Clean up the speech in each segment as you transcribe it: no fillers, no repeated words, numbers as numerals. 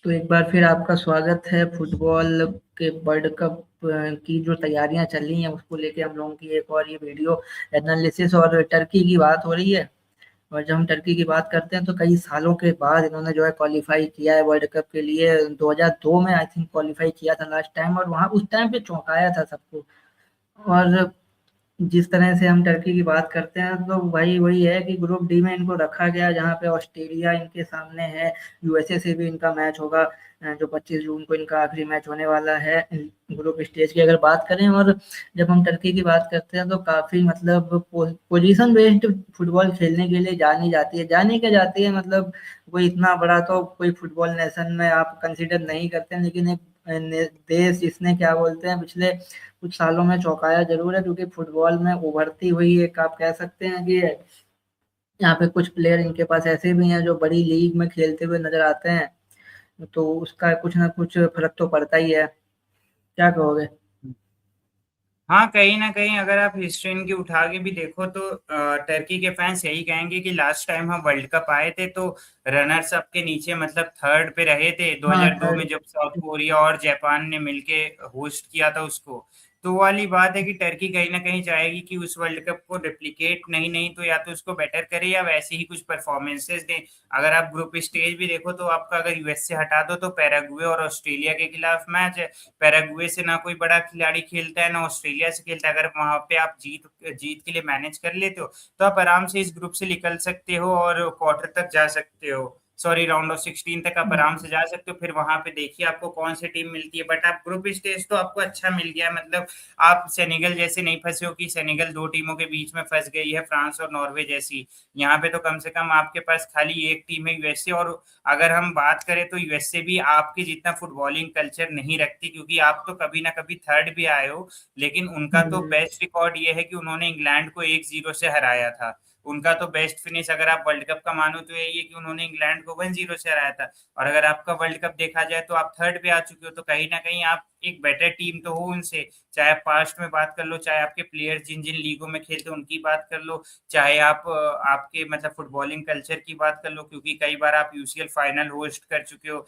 तो एक बार फिर आपका स्वागत है फुटबॉल के वर्ल्ड कप की जो तैयारियां चल रही हैं उसको लेके हम लोगों की एक और ये वीडियो एनालिसिस और टर्की की बात हो रही है। और जब हम टर्की की बात करते हैं तो कई सालों के बाद इन्होंने जो है क्वालिफाई किया है वर्ल्ड कप के लिए। 2002 में आई थिंक क्वालिफाई किया था लास्ट टाइम, और वहाँ उस टाइम पे चौंकाया था सबको। और जिस तरह से हम टर्की की बात करते हैं तो भाई वही है कि ग्रुप डी में इनको रखा गया, जहाँ पे ऑस्ट्रेलिया इनके सामने है। यूएसए से भी इनका मैच होगा, जो 25 जून को इनका आखिरी मैच होने वाला है ग्रुप स्टेज की अगर बात करें। और जब हम टर्की की बात करते हैं तो काफी मतलब पोजीशन बेस्ड फुटबॉल खेलने के लिए जानी जाती है। जानी क्या जाती है मतलब कोई इतना बड़ा तो कोई फुटबॉल नेशन में आप कंसिडर नहीं करते हैं, लेकिन एक देश जिसने क्या बोलते हैं पिछले कुछ सालों में चौंकाया जरूर है, क्योंकि फुटबॉल में उभरती हुई एक आप कह सकते हैं कि यहाँ पे कुछ प्लेयर इनके पास ऐसे भी हैं जो बड़ी लीग में खेलते हुए नजर आते हैं। तो उसका कुछ ना कुछ फर्क तो पड़ता ही है। क्या कहोगे? हाँ, कहीं ना कहीं अगर आप हिस्ट्री इनकी उठा के भी देखो तो टर्की के फैंस यही कहेंगे कि लास्ट टाइम हम वर्ल्ड कप आए थे तो रनर्स अप के नीचे मतलब थर्ड पे रहे थे हाँ 2002 में, थर्ड। जब साउथ कोरिया और जापान ने मिलके होस्ट किया था उसको। तो वो वाली बात है कि टर्की कहीं ना कहीं चाहेगी कि उस वर्ल्ड कप को रिप्लिकेट नहीं नहीं तो या तो उसको बेटर करे या वैसे ही कुछ परफॉर्मेंसेस दे। अगर आप ग्रुप स्टेज भी देखो तो आपका अगर यूएस से हटा दो तो पैराग्वे और ऑस्ट्रेलिया के खिलाफ मैच है। पैराग्वे से ना कोई बड़ा खिलाड़ी खेलता है ना ऑस्ट्रेलिया से खेलता है। अगर वहां पे आप जीत जीत के लिए मैनेज कर लेते हो तो आप आराम से इस ग्रुप से निकल सकते हो और क्वार्टर तक जा सकते हो। सॉरी, राउंड ऑफ 16 तक आप आराम से जा सकते हो। फिर वहां पे देखिए आपको कौन सी टीम मिलती है। बट आप ग्रुप स्टेज तो आपको अच्छा मिल गया, मतलब आप सेनेगल जैसे नहीं फंसे हो कि सेनेगल दो टीमों के बीच में फंस गई है, फ्रांस और नॉर्वे जैसी। यहाँ पे तो कम से कम आपके पास खाली एक टीम है यूएसए। और अगर हम बात करें तो यूएसए भी आपके जितना फुटबॉलिंग कल्चर नहीं रखती, क्योंकि आप तो कभी ना कभी थर्ड भी आए हो। लेकिन उनका तो बेस्ट रिकॉर्ड ये है कि उन्होंने इंग्लैंड को 1-0 से हराया था। उनका तो बेस्ट फिनिश अगर आप वर्ल्ड कप का मानो तो यही है कि उन्होंने इंग्लैंड को 1-0 से हराया था। और अगर आपका वर्ल्ड कप देखा जाए तो आप थर्ड पे आ चुके हो, तो कहीं ना कहीं आप एक बेटर टीम तो हो उनसे। चाहे आप पास्ट में बात कर लो, चाहे आपके प्लेयर्स जिन जिन लीगों में खेलते हैं उनकी बात कर लो, चाहे आप आपके मतलब फुटबॉलिंग कल्चर की बात कर लो, क्योंकि कई बार आप यूसीएल फाइनल होस्ट कर चुके हो।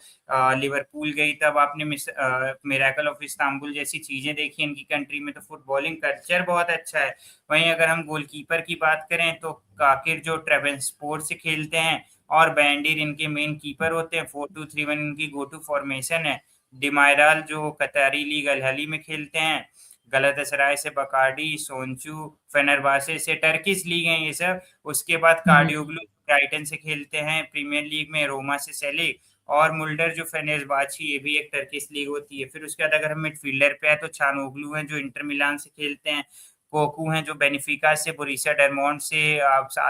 लिवरपूल गई तब आपने मिरेकल ऑफ इस्तांबुल जैसी चीजें देखी इनकी कंट्री में। तो फुटबॉलिंग कल्चर बहुत अच्छा है। वहीं अगर हम गोलकीपर की बात करें तो काकिर जो ट्रेवेंस्पोर्ट से खेलते हैं और बैंडिर इनके मेन कीपर होते हैं। 4-2-3-1 इनकी गो टू फॉर्मेशन है। डिमायराल जो कतारी लीग अल अहली में खेलते हैं। गलतसराय से बकार्डी, सोनचू फेनरबाचे से टर्किश लीग हैं ये सब। उसके बाद कार्डियोग्लू ब्राइटन से खेलते हैं प्रीमियर लीग में, रोमा से सेलिक। और मुल्डर जो फेनेर्बाची, ये भी एक टर्किश लीग होती है। फिर उसके बाद अगर हम मिडफील्डर पे है तो चानोग्लू हैं जो इंटर मिलान से खेलते हैं। कोकू हैं जो बेनिफिका से, बोरुसिया डॉर्टमुंड से,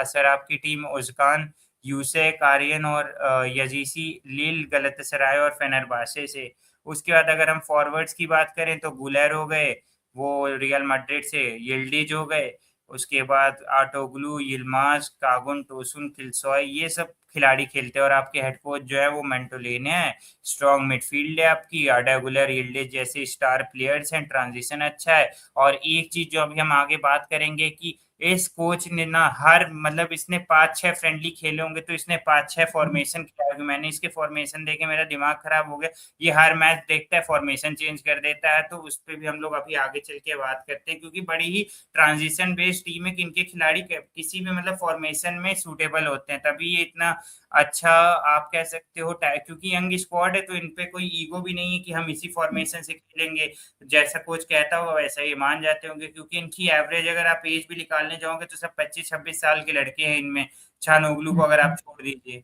सराब की टीम उज़्कान, यूसेक आर्यन और यजीसी लील गलतसराय और फेनरबाचे से। उसके बाद अगर हम फॉरवर्ड्स की बात करें तो गुलर हो गए, वो रियल मैड्रिड से। यिल्डिज हो गए। उसके बाद आटोग्लू, यिल्माज, कागुन, टोसुन, किल्सॉय, ये सब खिलाड़ी खेलते हैं। और आपके हेड कोच जो है वो मेंटोलेने है। स्ट्रॉन्ग मिडफील्ड है आपकी, आर्डा गुलर, यिल्डिज जैसे स्टार प्लेयर्स हैं। ट्रांजिशन अच्छा है। और एक चीज जो अभी हम आगे बात करेंगे कि इस कोच ने ना हर मतलब इसने 5-6 फ्रेंडली खेले होंगे तो इसने 5-6 फॉर्मेशन किया होगा। मैंने इसके फॉर्मेशन देखे मेरा दिमाग खराब हो गया। ये हर मैच देखता है, फॉर्मेशन चेंज कर देता है। तो उस पर भी हम लोग अभी आगे चल के बात करते हैं, क्योंकि बड़ी ही ट्रांजिशन बेस्ड टीम है कि इनके खिलाड़ी किसी भी मतलब फॉर्मेशन में सूटेबल होते हैं, तभी ये इतना अच्छा आप कह सकते हो। क्योंकि यंग स्क्वाड है तो इनपे कोई ईगो भी नहीं है कि हम इसी फॉर्मेशन से खेलेंगे। जैसा कोच कहता होगा वैसा ये मान जाते होंगे, क्योंकि इनकी एवरेज अगर आप एज भी निकालने जाओगे तो सब 25-26 साल के लड़के हैं इनमें। छानोगलू को अगर आप छोड़ दीजिए।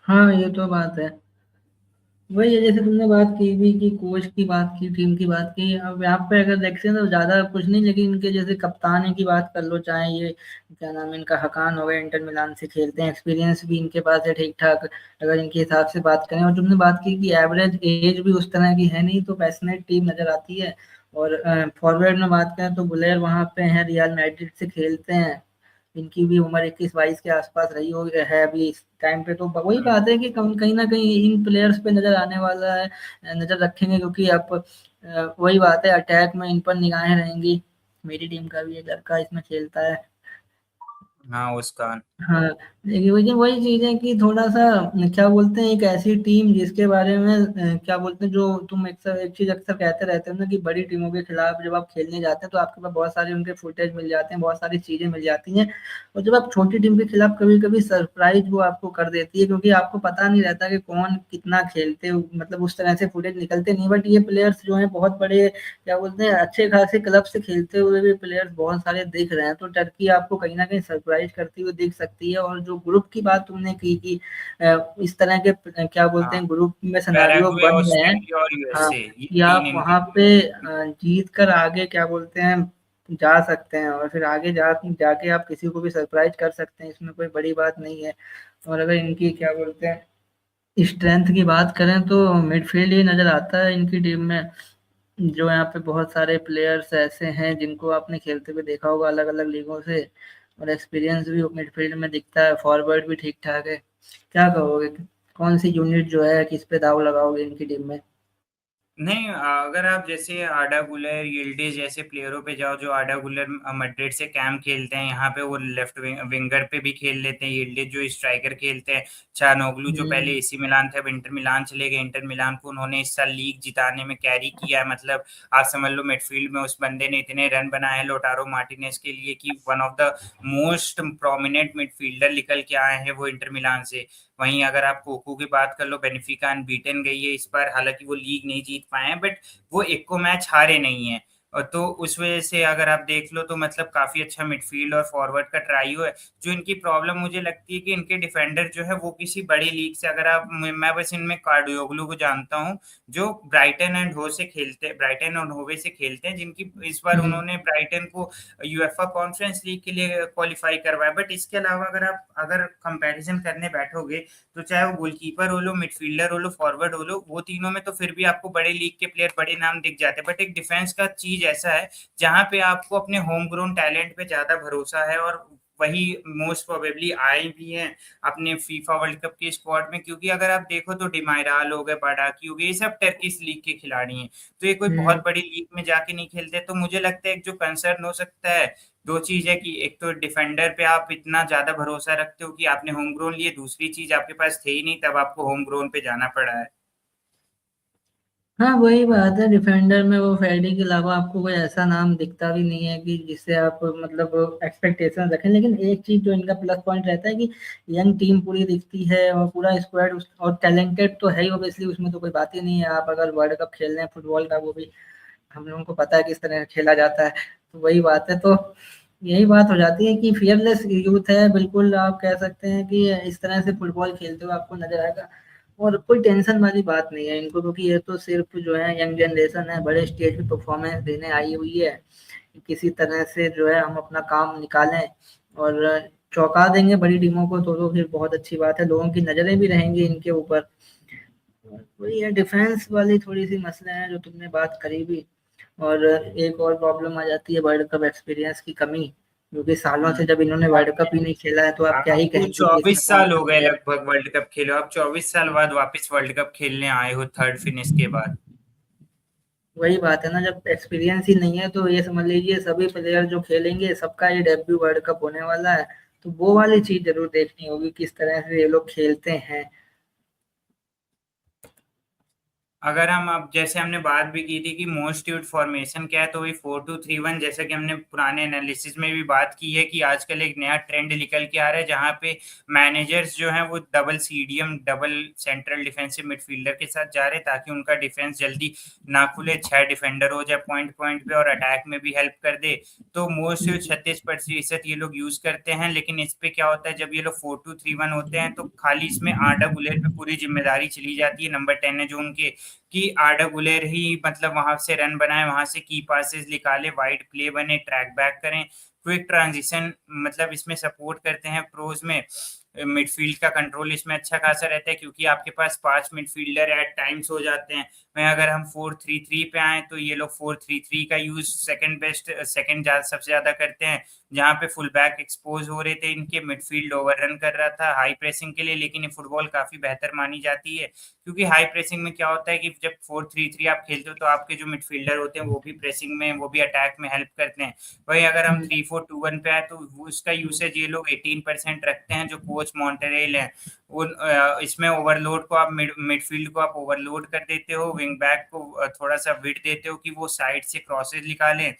हाँ ये तो बात है। वही है, जैसे तुमने बात की भी कि कोच की बात की, टीम की बात की। अब यहाँ पे अगर देखते हैं तो ज्यादा कुछ नहीं, लेकिन इनके जैसे कप्तान की बात कर लो, चाहे ये क्या नाम है इनका, हकान हो गए, इंटर मिलान से खेलते हैं, एक्सपीरियंस भी इनके पास है ठीक ठाक अगर इनके हिसाब से बात करें। और तुमने बात की कि एवरेज एज भी उस तरह की है नहीं, तो पैशनेट टीम नजर आती है। और फॉरवर्ड में बात करें तो गुलेर वहां पे है, रियल मैड्रिड से खेलते हैं। इनकी भी उम्र 21-22 के आसपास रही हो है अभी इस टाइम पे। तो वही बात है कि कहीं ना कहीं इन प्लेयर्स पे नजर आने वाला है, नजर रखेंगे, क्योंकि आप वही बात है, अटैक में इन पर निगाहें रहेंगी। मेरी टीम का भी एक लड़का इसमें खेलता है। हाँ, उसका। हाँ। देखिए लेकिन वही चीज है कि थोड़ा सा क्या बोलते हैं, एक ऐसी टीम जिसके बारे में क्या बोलते हैं, जो तुम अक्सर एक चीज अक्सर कहते रहते हो ना कि बड़ी टीमों के खिलाफ जब आप खेलने जाते हैं तो आपके पास बहुत सारे उनके फुटेज मिल जाते हैं, बहुत सारी चीजें मिल जाती हैं। और जब आप छोटी टीम के खिलाफ कभी कभी सरप्राइज वो आपको कर देती है, क्योंकि आपको पता नहीं रहता कि कौन कितना खेलते हो, मतलब उस तरह से फुटेज निकलते नहीं। बट ये प्लेयर्स जो है बहुत बड़े क्या बोलते हैं अच्छे खासे क्लब से खेलते हुए भी प्लेयर्स बहुत सारे दिख रहे हैं, तो टर्की आपको कहीं ना कहीं सरप्राइज करती हुई दिख सकती है। और जो ग्रुप की बात तुमने की कि इस तरह के क्या बोलते हाँ, हैं ग्रुप में सिनेरियो पैराग्वे, बन रहे हैं। ऑस्ट्रेलिया और हाँ, यूएसए, ये कि तीन आप इनके वहां पे ग्रुप। जीत कर आगे क्या बोलते हैं जा सकते हैं, और फिर आगे जाके आप किसी को भी सरप्राइज कर सकते हैं, इसमें कोई बड़ी बात नहीं है। और अगर इनकी क्या बोलते हैं स्ट्रेंथ की बात करें तो मिडफील्ड ही नजर आता है इनकी टीम में। जो यहाँ पे बहुत सारे प्लेयर्स ऐसे हैं जिनको आपने खेलते हुए देखा होगा अलग अलग लीगों से, और एक्सपीरियंस भी मिडफील्ड में दिखता है, फॉरवर्ड भी ठीक ठाक है। क्या कहोगे, कौन सी यूनिट जो है किस पे दाव लगाओगे इनकी टीम में? नहीं, अगर आप जैसे आर्डा गुलर, यिल्डिज जैसे प्लेयरों पे जाओ, जो आर्डा गुलर मैड्रिड से कैंप खेलते हैं, यहाँ पे वो लेफ्ट विंगर पे भी खेल लेते हैं। यिल्डिज जो स्ट्राइकर खेलते हैं। चानोगलू जो पहले हम्म। एसी मिलान थे, अब इंटर मिलान चले गए। इंटर मिलान को उन्होंने इस साल लीग जिताने में कैरी किया है। मतलब आप समझ लो मिडफील्ड में उस बंदे ने इतने रन बनाए हैं लोटारो मार्टिनेज के लिए कि one of the most prominent midfielder निकल के आए हैं वो इंटर मिलान से। वहीं अगर आप कोको की बात कर लो, बेनिफिका अनबीटन गई है इस बार, हालांकि वो लीग नहीं जीत पाए हैं, बट वो एक को मैच हारे नहीं है। और तो उस वजह से अगर आप देख लो तो मतलब काफी अच्छा मिडफील्ड और फॉरवर्ड का ट्राइयो है। जो इनकी प्रॉब्लम मुझे लगती है कि इनके डिफेंडर जो है वो किसी बड़ी लीग से, अगर आप मैं बस इनमें कार्डियोग्लू को जानता हूँ, जो ब्राइटन एंड हो से खेलते हैं, ब्राइटन और होवे से खेलते हैं, जिनकी इस बार हम्म। उन्होंने ब्राइटन को यूएफए कॉन्फ्रेंस लीग के लिए क्वालिफाई करवाया। बट इसके अलावा अगर कंपैरिजन करने बैठोगे तो चाहे वो गोलकीपर हो लो, मिडफील्डर हो लो, फॉरवर्ड हो लो, वो तीनों में तो फिर भी आपको बड़े लीग के प्लेयर, बड़े नाम दिख जाते हैं। बट एक डिफेंस का चीज ऐसा है जहां पे आपको अपने होम ग्रोन टैलेंट पे ज्यादा भरोसा है, और वही मोस्ट प्रोबेबली आए भी हैं अपने फीफा वर्ल्ड कप के स्क्वाड में। क्योंकि अगर आप देखो तो डिमायराल हो गए, बाडाकी हो गए, ये सब टर्किश लीग के खिलाड़ी हैं। तो ये कोई हम्म। बहुत बड़ी लीग में जाके नहीं खेलते। तो मुझे लगता है एक जो कंसर्न हो सकता है, दो चीज है कि एक तो डिफेंडर पे आप इतना ज्यादा भरोसा रखते हो कि आपने होम ग्रोन लिए, दूसरी चीज आपके पास थे ही नहीं तब आपको होम ग्रोन पे जाना पड़ा है। हाँ वही बात है, डिफेंडर में वो फेडी के अलावा आपको कोई ऐसा नाम दिखता भी नहीं है कि जिससे आप मतलब एक्सपेक्टेशन रखें। लेकिन एक चीज जो इनका प्लस पॉइंट रहता है कि यंग टीम पूरी दिखती है और पूरा स्क्वाड और टैलेंटेड तो है ही ऑब्वियसली, उसमें तो कोई बात ही नहीं है। आप अगर वर्ल्ड कप खेल रहे हैं फुटबॉल का, वो भी हम लोगों को पता है किस तरह खेला जाता है, तो वही बात है। तो यही बात हो जाती है कि फियरलेस यूथ है, बिल्कुल आप कह सकते हैं कि इस तरह से फुटबॉल खेलते हुए आपको नजर आएगा। और कोई टेंशन वाली बात नहीं है इनको, क्योंकि ये तो सिर्फ जो है यंग जनरेशन है, बड़े स्टेज पे परफॉर्मेंस देने आई हुई है। किसी तरह से जो है हम अपना काम निकालें और चौंका देंगे बड़ी टीमों को, तो फिर बहुत अच्छी बात है, लोगों की नजरें भी रहेंगी इनके ऊपर। वही है, डिफेंस वाली थोड़ी सी मसले हैं जो तुमने बात करी भी। और एक और प्रॉब्लम आ जाती है वर्ल्ड कप एक्सपीरियंस की कमी, क्योंकि सालों से जब इन्होंने वर्ल्ड कप आपने ही नहीं खेला है, तो आप क्या ही आपको कहेंगे कि इसमें 24 कौन साल सा हो गए प्लेयर। लगभग वर्ल्ड कप खेले हो। आप 24 साल बाद वापस वर्ल्ड कप खेलने आए हो थर्ड फिनिश के बाद। वही बात है ना, जब एक्सपीरियंस ही नहीं है तो ये समझ लीजिए सभी प्लेयर जो खेलेंगे सबका ये डेब्यू वर्ल्ड कप होने वाला है। तो वो वाली चीज जरूर देखनी होगी किस तरह से ये लोग खेलते हैं। अगर हम अब जैसे हमने बात भी की थी कि मोस्ट यूज्ड फॉर्मेशन क्या है, तो वही 4-2-3-1, जैसा कि हमने पुराने एनालिसिस में भी बात की है कि आजकल एक नया ट्रेंड निकल के आ रहा है जहां पे मैनेजर्स जो हैं वो double CDM, double central defensive midfielder के साथ जा रहे हैं, ताकि उनका डिफेंस जल्दी ना खुले, 6 डिफेंडर हो जाए पॉइंट पॉइंट पे और अटैक में भी हेल्प कर दे। तो मोस्ट यूज 36% ये लोग यूज करते हैं। लेकिन इस पे क्या होता है, जब ये लोग 4-2-3-1 होते हैं तो खाली इसमें आर्डा गुलेर पे पूरी जिम्मेदारी चली जाती है, नंबर 10 है जो उनके, कि आर्डा गुलेर ही मतलब वहां से रन बनाए, वहां से की पासेस निकाले, वाइड प्ले बने, ट्रैक बैक करें, क्विक ट्रांजिशन, मतलब इसमें सपोर्ट करते हैं प्रोज में। मिडफील्ड का कंट्रोल इसमें अच्छा खासा रहता है क्योंकि आपके पास 5 मिडफील्डर एट टाइम्स हो जाते हैं। वहीं अगर हम 4-3-3 पे आए तो ये लोग 4-3-3 का यूज सेकंड बेस्ट, सेकंड सबसे ज्यादा करते हैं, जहां पे फुल बैक एक्सपोज हो रहे थे इनके, मिडफील्ड ओवर रन कर रहा था हाई प्रेसिंग के लिए। लेकिन ये फुटबॉल काफी बेहतर मानी जाती है क्योंकि हाई प्रेसिंग में क्या होता है कि जब 4-3-3 आप खेलते हो तो आपके जो मिडफील्डर होते हैं वो भी प्रेसिंग में, वो भी अटैक में हेल्प करते हैं। वही अगर हम 3-4-2-1 पे आए तो उसका यूसेज ये लोग 18% रखते हैं, जो कोच मॉन्टेरेल है। इसमें ओवरलोड को आप मिडफील्ड को आप ओवरलोड कर देते हो, विंग बैक को थोड़ा सा विड देते हो कि वो साइड से क्रॉसेज निकालें,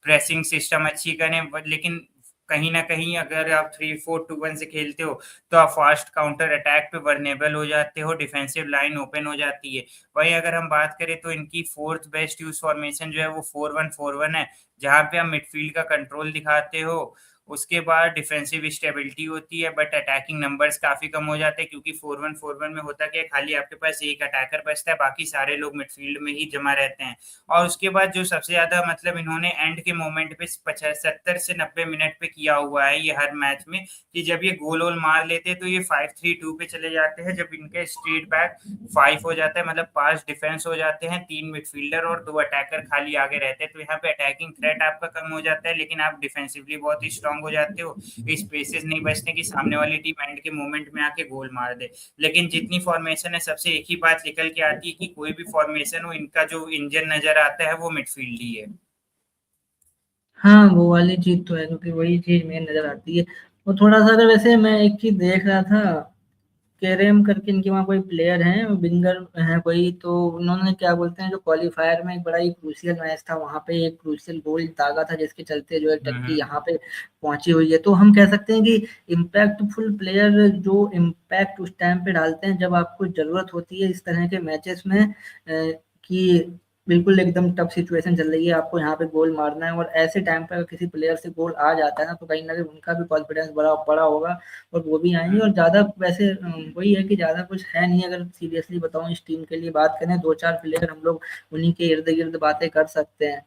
प्रेसिंग सिस्टम अच्छी करें। लेकिन कहीं ना कहीं अगर आप 3-4-2-1 से खेलते हो तो आप फास्ट काउंटर अटैक पे वर्नेबल हो जाते हो, डिफेंसिव लाइन ओपन हो जाती है। वही अगर हम बात करें तो इनकी फोर्थ बेस्ट यूज फॉर्मेशन जो है वो 4-1-4-1 है, जहां पे आप मिडफील्ड का कंट्रोल दिखाते हो। उसके बाद डिफेंसिव स्टेबिलिटी होती है, बट अटैकिंग नंबर्स काफी कम हो जाते हैं, क्योंकि 4-1-4-1 में होता क्या है, खाली आपके पास एक अटैकर बचता है, बाकी सारे लोग मिडफील्ड में ही जमा रहते हैं। और उसके बाद जो सबसे ज्यादा मतलब इन्होंने एंड के मोमेंट पे 70 से 90 मिनट पे किया हुआ है ये हर मैच में, कि जब ये गोल वोल मार लेते हैं तो ये 5-3-2 पे चले जाते हैं, जब इनके स्ट्रेट बैक 5 हो जाता है, मतलब 5 डिफेंस हो जाते हैं, 3 मिडफील्डर और 2 अटैकर खाली आगे रहते हैं। तो यहाँ पे अटैकिंग थ्रेट आपका कम हो जाता है, लेकिन आप डिफेंसिवली बहुत ही स्ट्रांग हो जाते हो। स्पेसेस नहीं बचते कि सामने वाली टीम एंड के मोमेंट में आके गोल मार दे। लेकिन जितनी फॉर्मेशन है सबसे एक ही बात निकल के आती है कि कोई भी फॉर्मेशन हो, इनका जो इंजन नजर आता है वो मिडफील्ड ही है। हाँ, वो वाली चीज़ तो है, क्योंकि वही चीज़ मेन नज़र आती है। और थोड़ा-सा अगर वैसे मैं एक चीज़ देख रहा था, केरेम करके इनके वहाँ कोई प्लेयर हैं, विंगर हैं कोई, तो उन्होंने क्या बोलते हैं, जो क्वालीफायर में एक बड़ा ही क्रूशियल मैच था, वहाँ पे एक क्रूशियल गोल दागा था, जिसके चलते जो है टर्की हम्म। यहाँ पे पहुंची हुई है। तो हम कह सकते हैं कि इम्पैक्टफुल प्लेयर जो इम्पैक्ट उस टाइम पे डालते हैं जब आपको ज़रूरत होती है इस तरह के मैचेस में, कि बिल्कुल एकदम टफ सिचुएशन चल रही है, आपको यहाँ पे गोल मारना है, और ऐसे टाइम पे अगर किसी प्लेयर से गोल आ जाता है ना, तो कहीं ना कहीं उनका भी कॉन्फिडेंस बड़ा बड़ा होगा और वो भी आएंगे। और ज़्यादा वैसे वही है कि ज़्यादा कुछ है नहीं, अगर सीरियसली बताऊँ इस टीम के लिए बात करें, 2-4 प्लेयर हम लोग उन्हीं के इर्द गिर्द बातें कर सकते हैं।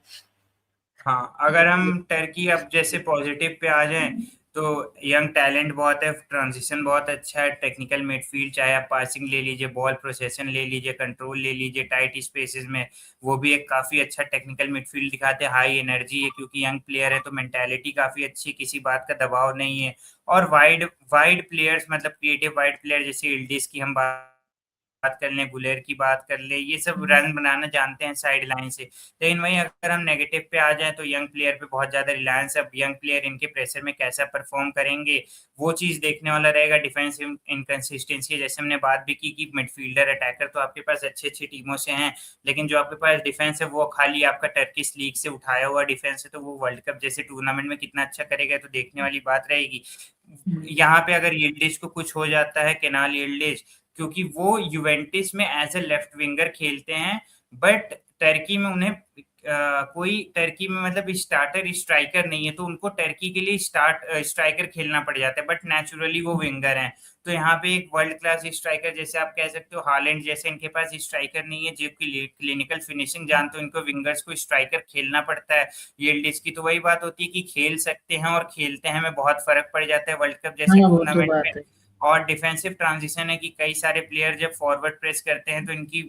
हाँ, अगर हम टर्की अब जैसे पॉजिटिव पे आ जाएं तो यंग टैलेंट बहुत है, ट्रांजिशन बहुत अच्छा है, टेक्निकल मिडफील्ड, चाहे आप पासिंग ले लीजिए, बॉल प्रोसेशन ले लीजिए, कंट्रोल ले लीजिए टाइट स्पेसेस में, वो भी एक काफी अच्छा टेक्निकल मिडफील्ड दिखाते हैं। हाई एनर्जी है क्योंकि यंग प्लेयर है, तो मेंटालिटी काफी अच्छी है, किसी बात का दबाव नहीं है। और वाइड वाइड प्लेयर्स, मतलब क्रिएटिव वाइड प्लेयर, जैसे इल्डिस की हम बात कर लें, गुलेर की बात कर ले, ये सब रन बनाना जानते हैं साइड लाइन से। लेकिन वहीं अगर हम नेगेटिव पे आ जाएं तो यंग प्लेयर पे बहुत ज्यादा रिलायंस है। अब यंग प्लेयर इनके प्रेशर में कैसा परफॉर्म करेंगे, वो चीज देखने वाला रहेगा। डिफेंसिव इनकंसिस्टेंसी, जैसे हमने बात भी की कि मिडफील्डर अटैकर तो आपके पास अच्छी अच्छी टीमों से हैं, लेकिन जो आपके पास डिफेंस है वो खाली आपका टर्किश लीग से उठाया हुआ डिफेंस है, तो वो वर्ल्ड कप जैसे टूर्नामेंट में कितना अच्छा करेगा तो देखने वाली बात रहेगी। यहाँ पे अगर यिल्डिज को कुछ हो जाता है, केनाल यिल्डिज, क्योंकि वो यूवेंटिस में एज ए लेफ्ट विंगर खेलते हैं, बट टर्की में उन्हें कोई टर्की में मतलब स्टार्टर स्ट्राइकर नहीं है, तो उनको टर्की के लिए स्ट्राइकर खेलना पड़ जाता है, बट नेचुरली वो विंगर हैं। तो यहाँ पे एक वर्ल्ड क्लास स्ट्राइकर, जैसे आप कह सकते हो हालैंड जैसे, इनके पास स्ट्राइकर नहीं है जो कि क्लिनिकल फिनिशिंग जानते हो, इनको विंगर्स को स्ट्राइकर खेलना पड़ता है। यील्डिज की तो वही बात होती है कि खेल सकते हैं और खेलते हैं में बहुत फर्क पड़ जाता है वर्ल्ड कप जैसे हाँ, वो तो टूर्नामेंट में। बात है। और डिफेंसिव ट्रांजिशन है कि कई सारे प्लेयर जब फॉरवर्ड प्रेस करते हैं तो इनकी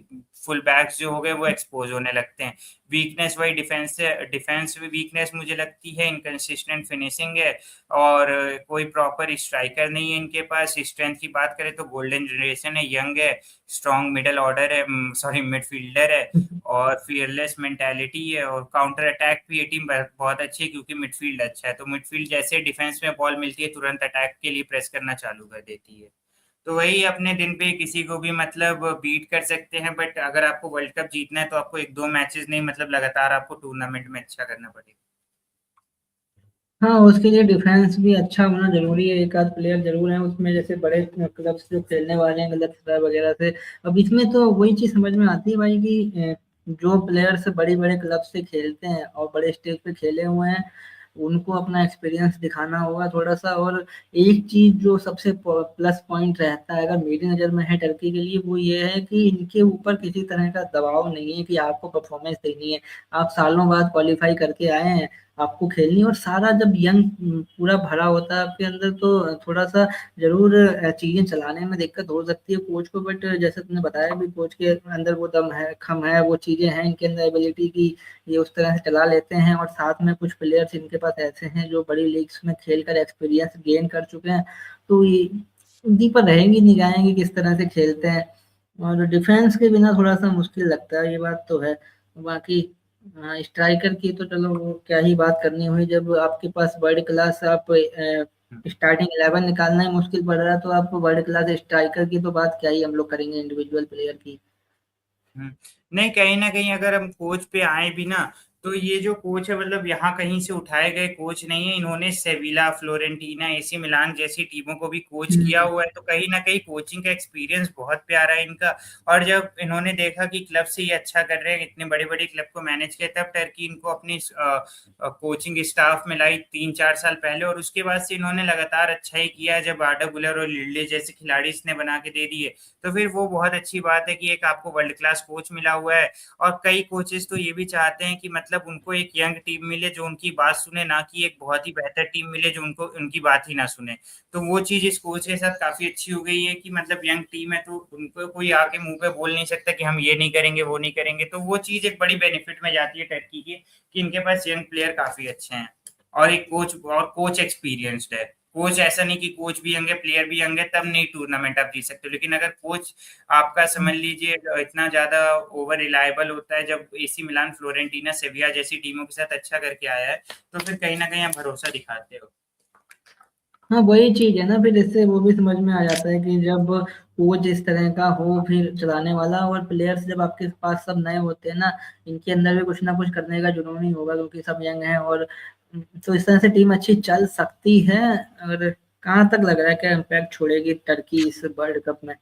फुल बैक्स जो हो गए वो एक्सपोज होने लगते हैं। वीकनेस वही डिफेंस वीकनेस मुझे लगती है इनकंसिस्टेंट फिनिशिंग है, और कोई प्रॉपर स्ट्राइकर नहीं है इनके पास। स्ट्रेंथ की बात करें तो गोल्डन जनरेशन है, यंग है, स्ट्रॉन्ग मिडल ऑर्डर है, सॉरी मिडफील्डर है, और फियरलेस मेंटालिटी है, और काउंटर अटैक भी ये टीम बहुत अच्छी है क्योंकि मिडफील्ड अच्छा है, तो मिडफील्ड जैसे डिफेंस में बॉल मिलती है तुरंत अटैक के लिए प्रेस करना चालू कर देती है। तो वही अपने दिन पे किसी को भी मतलब बीट कर सकते हैं, बट अगर आपको वर्ल्ड कप जीतना है तो आपको एक दो मैचेस नहीं, मतलब लगातार आपको टूर्नामेंट में अच्छा करना पड़ेगा। हाँ, उसके लिए डिफेंस भी अच्छा होना जरूरी है, एक आध प्लेयर जरूर है उसमें, जैसे बड़े क्लब से जो खेलने वाले हैं गलत वगैरह से। अब इसमें तो वही चीज समझ में आती है भाई कि जो प्लेयर्स बड़े बड़े क्लब से खेलते हैं और बड़े स्टेज पे खेले हुए हैं, उनको अपना एक्सपीरियंस दिखाना होगा थोड़ा सा। और एक चीज जो सबसे प्लस पॉइंट रहता है अगर मेरी नज़र में है टर्की के लिए, वो ये है कि इनके ऊपर किसी तरह का दबाव नहीं है कि आपको परफॉर्मेंस देनी है। आप सालों बाद क्वालिफाई करके आए हैं, आपको खेलनी है। और सारा जब यंग पूरा भरा होता है आपके अंदर, तो थोड़ा सा जरूर चीजें चलाने में दिक्कत हो सकती है कोच को, बट जैसे तुमने बताया भी कोच के अंदर वो दम है, खम है, वो चीजें हैं इनके अंदर एबिलिटी की, ये उस तरह से चला लेते हैं। और साथ में कुछ प्लेयर्स इनके पास ऐसे हैं जो बड़ी लीग्स में खेलकर एक्सपीरियंस गेन कर चुके हैं, तो ये उनकी पर रहेंगी निगाहें कि किस तरह से खेलते हैं। और डिफेंस के बिना थोड़ा-सा मुश्किल लगता है, ये बात तो है। बाकी स्ट्राइकर की तो चलो वो क्या ही बात करनी हुई, जब आपके पास वर्ल्ड क्लास आप स्टार्टिंग 11 निकालना ही मुश्किल पड़ रहा है, तो आप वर्ल्ड क्लास स्ट्राइकर की तो बात क्या ही हम लोग करेंगे इंडिविजुअल प्लेयर की। नहीं, कहीं ना कहीं अगर हम कोच पे आए भी ना, तो ये जो कोच है मतलब यहाँ कहीं से उठाए गए कोच नहीं है। इन्होंने सेविला, फ्लोरेंटीना, एसी मिलान जैसी टीमों को भी कोच किया हुँ, हुआ है, तो कहीं ना कहीं कोचिंग का एक्सपीरियंस बहुत प्यारा है इनका। और जब इन्होंने देखा कि क्लब से ये अच्छा कर रहे हैं, इतने बड़े बड़े क्लब को मैनेज किया, तब टर्की इनको अपनी कोचिंग स्टाफ में लाई 3-4 साल पहले, और उसके बाद से इन्होंने लगातार अच्छा ही किया है। जब आर्डा गुलर और लिल्डे जैसे खिलाड़ी इसने बना के दे दिए, तो फिर वो बहुत अच्छी बात है कि एक आपको वर्ल्ड क्लास कोच मिला हुआ है। और कई कोचेस तो ये भी चाहते हैं कि मतलब उनको एक यंग टीम मिले जो उनकी बात सुने, ना कि एक बहुत ही बेहतर टीम मिले जो उनको उनकी बात ही ना सुने। तो वो चीज इस कोच के साथ काफी अच्छी हो गई है कि मतलब यंग टीम है, तो उनको कोई आके मुंह पे बोल नहीं सकता कि हम ये नहीं करेंगे वो नहीं करेंगे। तो वो चीज एक बड़ी बेनिफिट में जाती है टर्की की, कि इनके पास यंग प्लेयर काफी अच्छे हैं, और एक कोच एक्सपीरियंस्ड है। कोच ऐसा नहीं कि कोच भी यंग है प्लेयर भी यंग है तब नहीं टूर्नामेंट आप जीत सकते हो, लेकिन अगर कोच आपका समझ लीजिए इतना ज्यादा ओवर रिलायबल होता है, जब एसी मिलान, फ्लोरेंटीना, सेविया जैसी टीमों के साथ अच्छा करके आया है, तो फिर कहीं ना कहीं आप भरोसा दिखाते हो। हाँ, वही चीज़ है ना, फिर इससे वो भी समझ में आ जाता है कि जब कोच इस तरह का हो फिर चलाने वाला, और प्लेयर्स जब आपके पास सब नए होते हैं ना, इनके अंदर भी कुछ ना कुछ करने का जुनून ही होगा क्योंकि सब यंग हैं, और तो इस तरह से टीम अच्छी चल सकती है। और कहाँ तक लग रहा है क्या इम्पैक्ट छोड़ेगी टर्की इस वर्ल्ड कप में?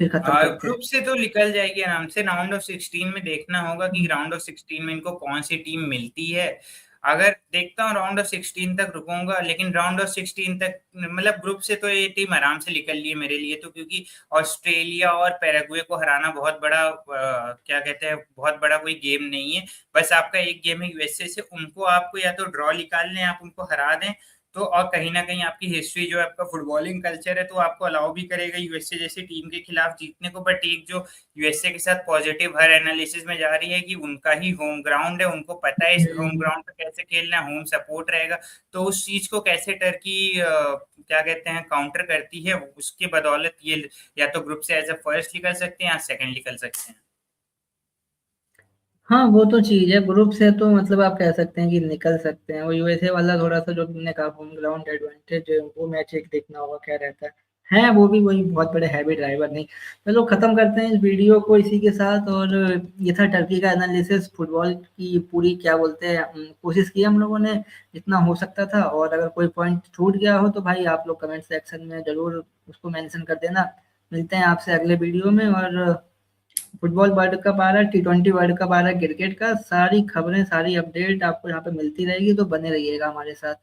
फिर खत्म करते हैं। ग्रुप से तो निकल जाएगी आराम से। राउंड ऑफ 16 में देखना होगा कि हुँ, राउंड ऑफ 16 में इनको कौन सी टीम मिलती है। अगर देखता हूँ राउंड ऑफ 16 तक रुकूंगा, लेकिन राउंड ऑफ 16 तक मतलब ग्रुप से तो ये टीम आराम से निकल ली है मेरे लिए तो, क्योंकि ऑस्ट्रेलिया और पैराग्वे को हराना बहुत बड़ा क्या कहते हैं, बहुत बड़ा कोई गेम नहीं है। बस आपका एक गेम है यूएसए से, उनको आपको या तो ड्रॉ निकाल लें, आप उनको हरा दें, तो और कहीं ना कहीं आपकी हिस्ट्री जो है, आपका फुटबॉलिंग कल्चर है, तो आपको अलाउ भी करेगा यूएसए जैसी टीम के खिलाफ जीतने को। बट एक जो यूएसए के साथ पॉजिटिव हर एनालिसिस में जा रही है कि उनका ही होम ग्राउंड है, उनको पता है इस होम हुँ। ग्राउंड पर कैसे खेलना है, होम सपोर्ट रहेगा। तो उस चीज को कैसे टर्की क्या कहते हैं काउंटर करती है, उसके बदौलत ये या तो ग्रुप से एज ए फर्स्ट निकल सकते हैं या सेकंड निकल सकते हैं। हाँ, वो तो चीज़ है, ग्रुप से तो मतलब आप कह सकते हैं कि निकल सकते हैं, और यूएसए वाला थोड़ा-सा जो तुमने कहा होम ग्राउंड एडवांटेज है, वो मैच एक देखना होगा क्या रहता है। हैं वो भी वही बहुत बड़े हैवी ड्राइवर नहीं। चलो खत्म करते हैं इस वीडियो को इसी के साथ, और ये था टर्की का एनालिसिस फुटबॉल की पूरी क्या बोलते हैं कोशिश की हम लोगों ने जितना हो सकता था, और अगर कोई पॉइंट छूट गया हो तो भाई आप लोग कमेंट सेक्शन में ज़रूर उसको मेंशन कर देना। मिलते हैं आपसे अगले वीडियो में, और फुटबॉल वर्ल्ड कप आ रहा है, टी20 वर्ल्ड कप आ रहा है क्रिकेट का, सारी खबरें, सारी अपडेट आपको यहाँ पे मिलती रहेगी, तो बने रहिएगा हमारे साथ।